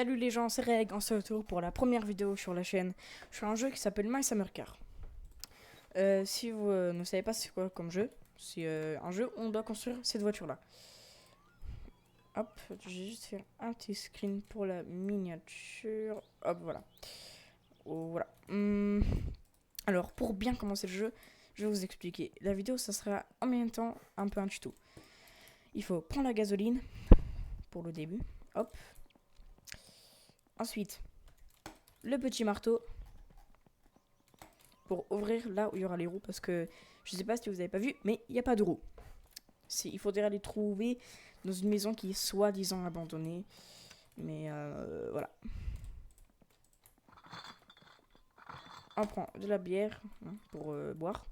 Salut les gens, c'est Reg, on se retrouve pour la première vidéo sur la chaîne sur un jeu qui s'appelle My Summer Car. Si vous ne savez pas c'est quoi comme jeu, c'est un jeu où on doit construire cette voiture là. Hop, j'ai juste fait un petit screen pour la miniature. Hop, voilà. Oh, voilà. Alors, pour bien commencer le jeu, je vais vous expliquer. La vidéo, ça sera en même temps un peu un tuto. Il faut prendre la gasoline pour le début. Hop. Ensuite, le petit marteau pour ouvrir là où il y aura les roues, parce que je sais pas si vous avez pas vu, mais il n'y a pas de roues. Il faudrait les trouver dans une maison qui est soi-disant abandonnée, mais voilà. On prend de la bière pour boire,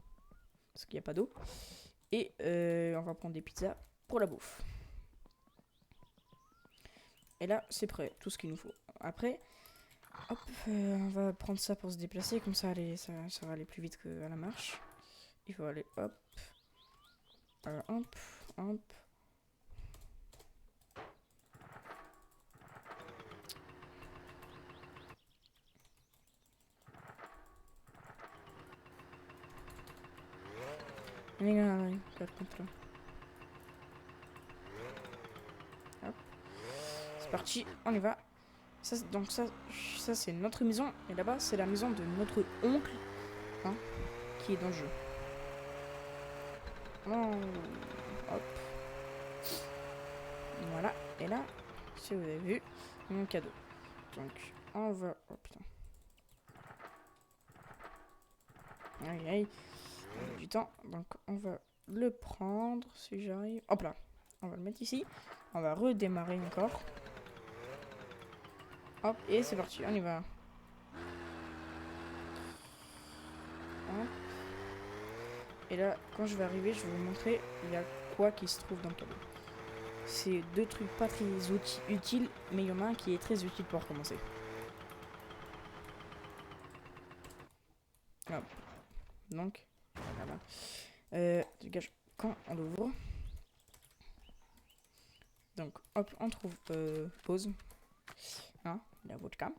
parce qu'il n'y a pas d'eau, et on va prendre des pizzas pour la bouffe. Et là, c'est prêt, tout ce qu'il nous faut. Après, hop, on va prendre ça pour se déplacer, comme ça, ça va aller plus vite qu'à la marche. Il faut aller hop, hop, hop. Hop. C'est parti, on y va. Donc ça c'est notre maison. Et là-bas, c'est la maison de notre oncle qui est dans le jeu. Hop. Voilà. Et là, si vous avez vu, mon cadeau. Donc, on va... Oh putain. Aïe, aïe. On a du temps. Donc, on va le prendre si j'arrive. Hop là. On va le mettre ici. On va redémarrer encore. Hop, et c'est parti. On y va. Hop. Et là, quand je vais arriver, je vais vous montrer il y a quoi qui se trouve dans le cadeau. C'est deux trucs pas très utiles, mais il y en a un qui est très utile pour commencer. Hop. Donc, voilà. Dégage quand on l'ouvre. Donc, hop, on trouve pause. La vodka.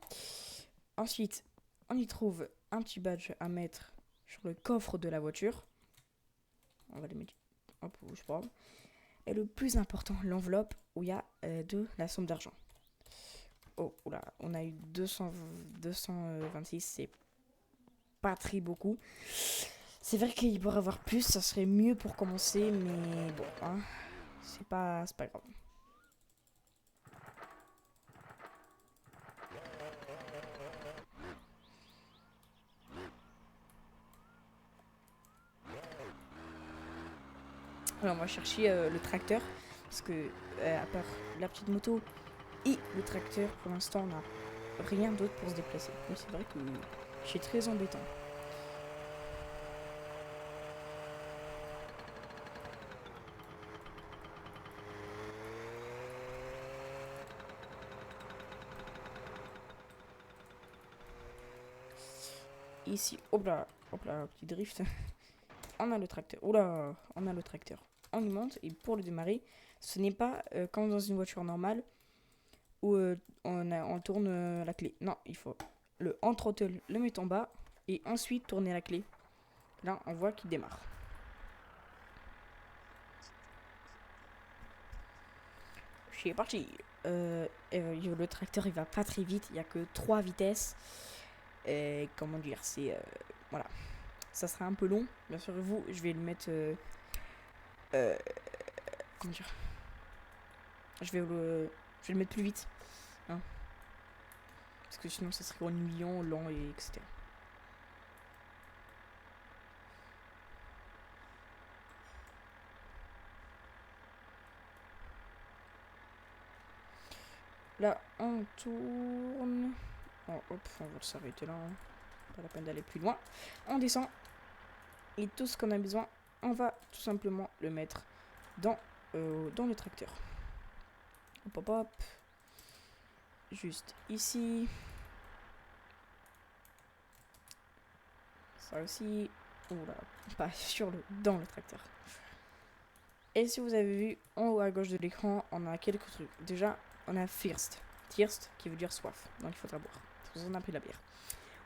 Ensuite, on y trouve un petit badge à mettre sur le coffre de la voiture. On va les mettre. Hop, je sais pas. Et le plus important, l'enveloppe où il y a de la somme d'argent. Oh, oula, on a eu 226, c'est pas très beaucoup. C'est vrai qu'il pourrait y avoir plus, ça serait mieux pour commencer, mais bon, c'est pas grave. Alors on va chercher le tracteur, parce que à part la petite moto et le tracteur, pour l'instant on n'a rien d'autre pour se déplacer. Mais c'est vrai que c'est très embêtant. Ici, hop là, petit drift. On a le tracteur. Oula, on a le tracteur. On y monte et pour le démarrer, ce n'est pas comme dans une voiture normale où on tourne la clé. Non, il faut le on-throttle, le mettre en bas et ensuite tourner la clé. Là, on voit qu'il démarre. C'est parti. Le tracteur, il va pas très vite. Il n'y a que 3 vitesses. Comment dire, c'est... voilà. Ça sera un peu long. Bien sûr, je vais le mettre... comment dire, je vais le mettre plus vite. Parce que sinon, ça serait ennuyant, lent, et etc. Là, on tourne. Oh, hop, on va s'arrêter là. Pas la peine d'aller plus loin. On descend. Et tout ce qu'on a besoin, on va tout simplement le mettre dans le tracteur. Hop, hop, hop. Juste ici. Ça aussi. Oula, pas dans le tracteur. Et si vous avez vu, en haut à gauche de l'écran, on a quelques trucs. Déjà, on a First. thirst qui veut dire soif, donc il faudra boire. On a pris de la bière.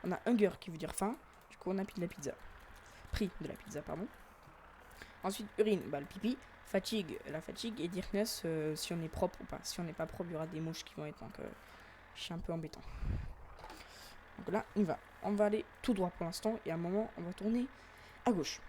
On a hunger qui veut dire faim, du coup on a pris de la pizza. Pris de la pizza, pardon. Ensuite, urine, bah le pipi. Fatigue, la fatigue. Et dirtiness, si on est propre ou pas. Si on n'est pas propre, il y aura des mouches qui vont être, donc c'est un peu embêtant. Donc là, on y va. On va aller tout droit pour l'instant, et à un moment, on va tourner à gauche.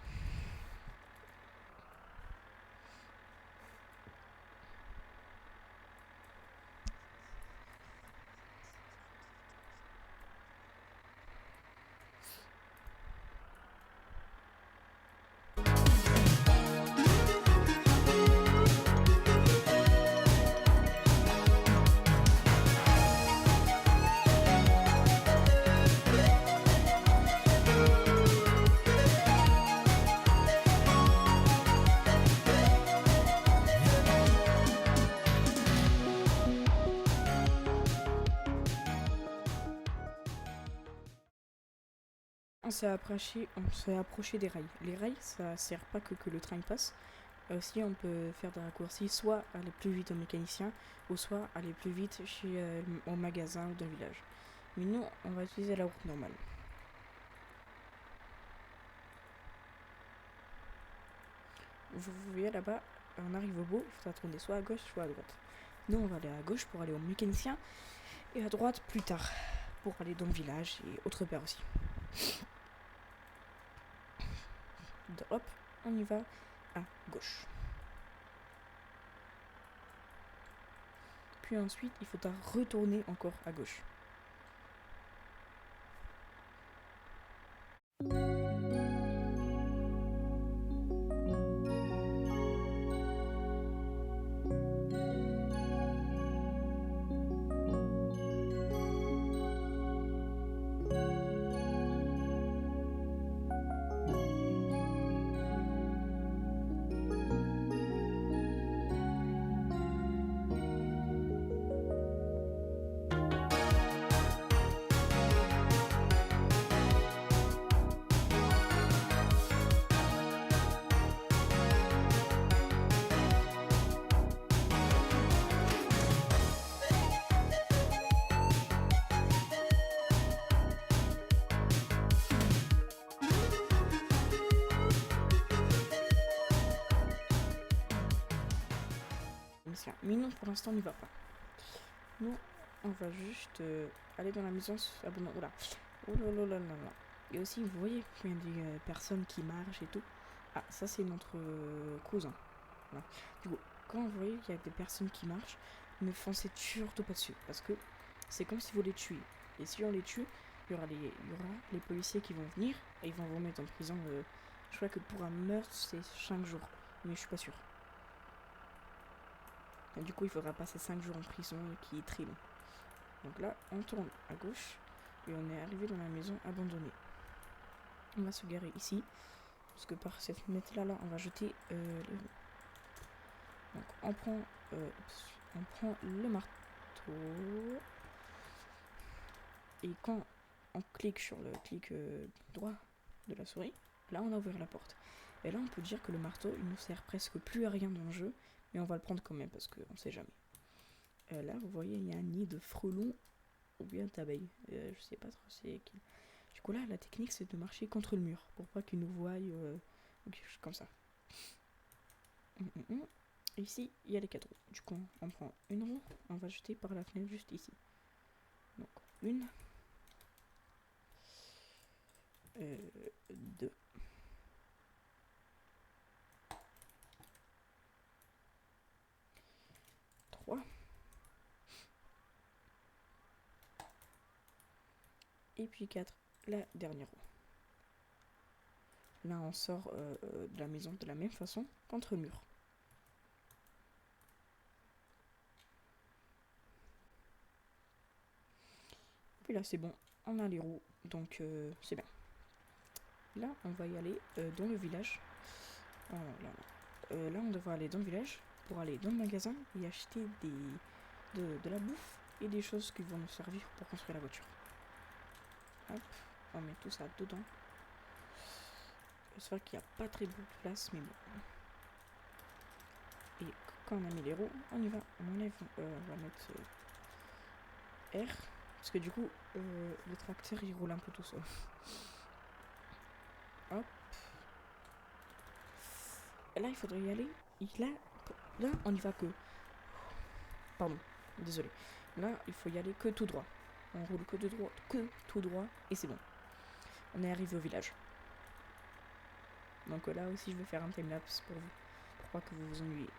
On s'est approché des rails. Les rails, ça sert pas que le train passe. Aussi, on peut faire des raccourcis, soit aller plus vite au mécanicien, ou soit aller plus vite au magasin ou dans le village. Mais nous, on va utiliser la route normale. Vous voyez là-bas, on arrive au bout, il faudra tourner soit à gauche, soit à droite. Nous, on va aller à gauche pour aller au mécanicien, et à droite plus tard, pour aller dans le village et autre part aussi. Hop, on y va à gauche. Puis ensuite, il faudra retourner encore à gauche. Mais non, pour l'instant, on n'y va pas. Nous, on va juste aller dans la maison. Ah bon, non, oula. Oh là là là là là. Et aussi, vous voyez qu'il y a des personnes qui marchent et tout. Ah, ça, c'est notre cousin. Voilà. Du coup, quand vous voyez qu'il y a des personnes qui marchent, ne foncez surtout pas dessus. Parce que c'est comme si vous les tuiez. Et si on les tue, il y aura les policiers qui vont venir et ils vont vous mettre en prison. Je crois que pour un meurtre, c'est 5 jours. Mais je suis pas sûre. Et du coup, il faudra passer 5 jours en prison, qui est très long. Donc là, on tourne à gauche et on est arrivé dans la maison abandonnée. On va se garer ici, parce que par cette fenêtre-là, on va jeter Donc on prend le marteau. Et quand on clique sur le clic droit de la souris, là on a ouvert la porte. Et là on peut dire que le marteau il ne sert presque plus à rien dans le jeu, mais on va le prendre quand même parce qu'on sait jamais. Là vous voyez il y a un nid de frelons ou bien d'abeilles. Je sais pas trop c'est qui. Du coup là la technique c'est de marcher contre le mur pour pas qu'ils nous voient ou quelque chose comme ça. Et ici il y a les 4 roues. Du coup on prend une roue, on va jeter par la fenêtre juste ici. Donc une. 2. Et puis 4, la dernière roue. Là on sort de la maison de la même façon contre le mur. Puis là c'est bon, on a les roues, donc c'est bien. Là on va y aller dans le village. Là on devra aller dans le village pour aller dans le magasin et acheter de la bouffe et des choses qui vont nous servir pour construire la voiture. Hop, on met tout ça dedans. C'est vrai qu'il n'y a pas très beaucoup de place, mais bon. Et quand on a mis les roues, on y va. On enlève, on va mettre R. Parce que du coup, le tracteur il roule un peu tout seul. Hop. Et là, il faudrait y aller. Là, on y va que. Pardon, désolé. Là, il faut y aller que tout droit. On roule que tout droit, et c'est bon. On est arrivé au village. Donc là aussi, je vais faire un timelapse pour vous, pour pas que vous vous ennuyez.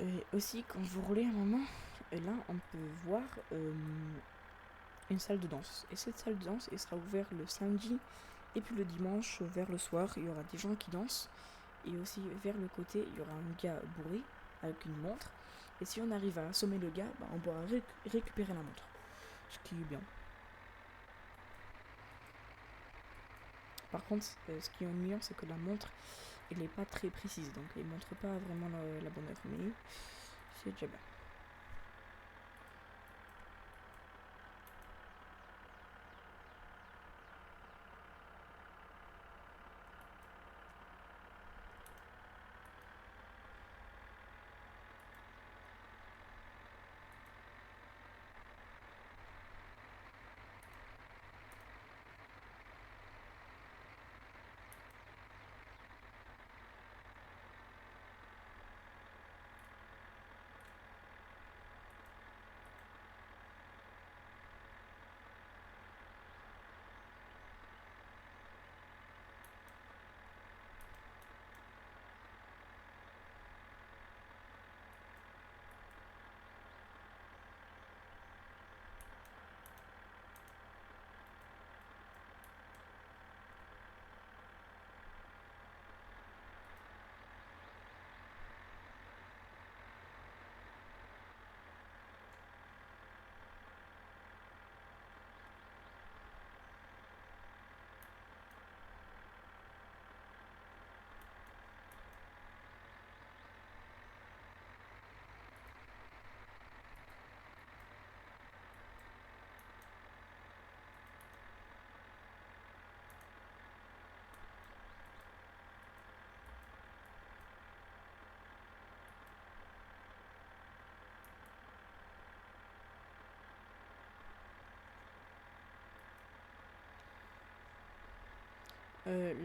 Et aussi, quand vous roulez un moment, là, on peut voir une salle de danse. Et cette salle de danse, elle sera ouverte le samedi et puis le dimanche vers le soir. Il y aura des gens qui dansent. Et aussi, vers le côté, il y aura un gars bourré avec une montre. Et si on arrive à assommer le gars, on pourra récupérer la montre. Ce qui est bien. Par contre, ce qui est ennuyant, c'est que la montre, elle n'est pas très précise. Donc, elle ne montre pas vraiment la bonne heure. Mais c'est déjà bien.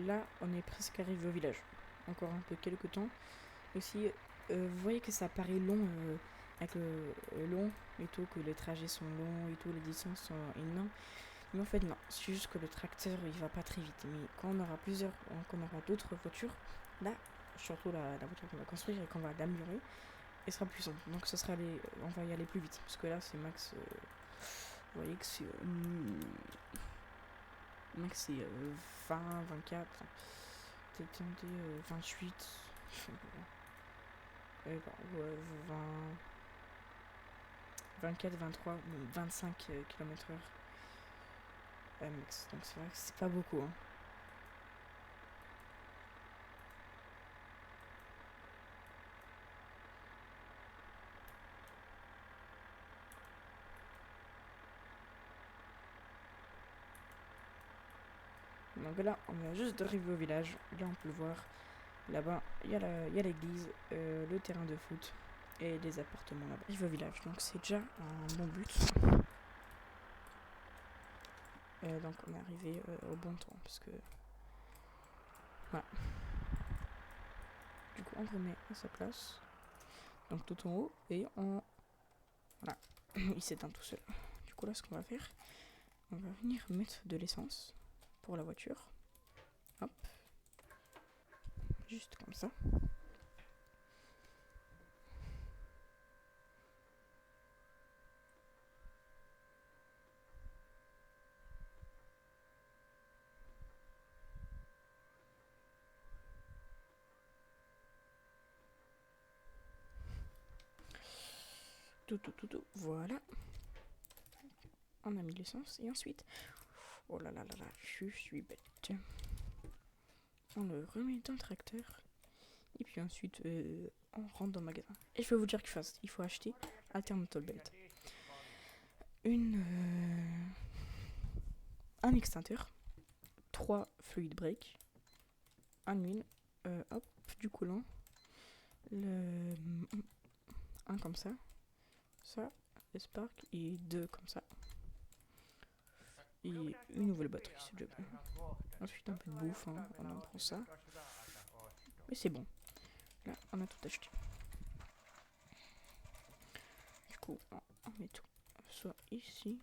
Là, on est presque arrivé au village. Encore un peu quelques temps. Aussi, vous voyez que ça paraît long, avec long et tout, que les trajets sont longs et tout, les distances sont énormes. Mais en fait, non. C'est juste que le tracteur, il va pas très vite. Mais quand on aura quand on aura d'autres voitures, là, surtout la voiture qu'on va construire et qu'on va l'améliorer, elle sera plus simple. Donc, on va y aller plus vite. Parce que là, c'est max. Vous voyez que c'est. Max, c'est 20, 24. Peut-être 28. Ouais, 20, 24, 23, 25 km/h max. Donc c'est vrai que c'est pas beaucoup. Hein. Donc là, on vient juste d'arriver au village. Là, on peut le voir. Là-bas, il y a l'église, le terrain de foot et les appartements là-bas. Arrive au village, donc c'est déjà un bon but. Donc on est arrivé au bon temps parce que voilà. Du coup, on remet à sa place. Donc tout en haut et on voilà, il s'éteint tout seul. Du coup là, ce qu'on va faire, on va venir mettre de l'essence pour la voiture. Hop, juste comme ça. Tout, voilà. On a mis l'essence et ensuite, oh là là là là, je suis bête. On le remet dans le tracteur et puis ensuite on rentre dans le magasin. Et je vais vous dire qu'il faut acheter Alternator Belt, un extincteur, 3 fluid break, un huile, hop, du coulant, un comme ça, les sparks et 2 comme ça. Et une nouvelle batterie, c'est déjà bon. Ensuite un peu de bouffe, hein, on en prend ça. Mais c'est bon. Là, on a tout acheté. Du coup, on met tout. Soit ici.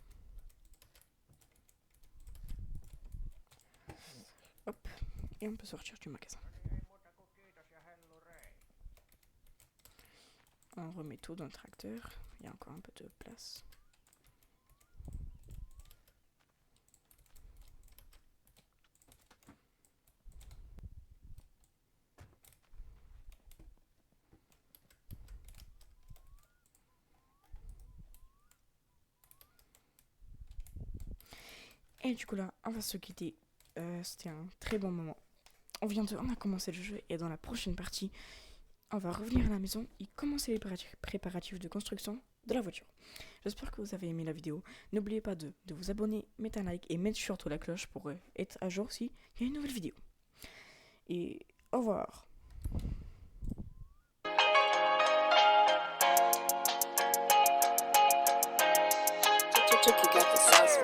Hop. Et on peut sortir du magasin. On remet tout dans le tracteur. Il y a encore un peu de place. Et du coup là, on va se quitter. C'était un très bon moment. On a commencé le jeu et dans la prochaine partie, on va revenir à la maison et commencer les préparatifs de construction de la voiture. J'espère que vous avez aimé la vidéo. N'oubliez pas de vous abonner, mettre un like et mettre surtout la cloche pour être à jour s'il y a une nouvelle vidéo. Et au revoir. You got the sauce,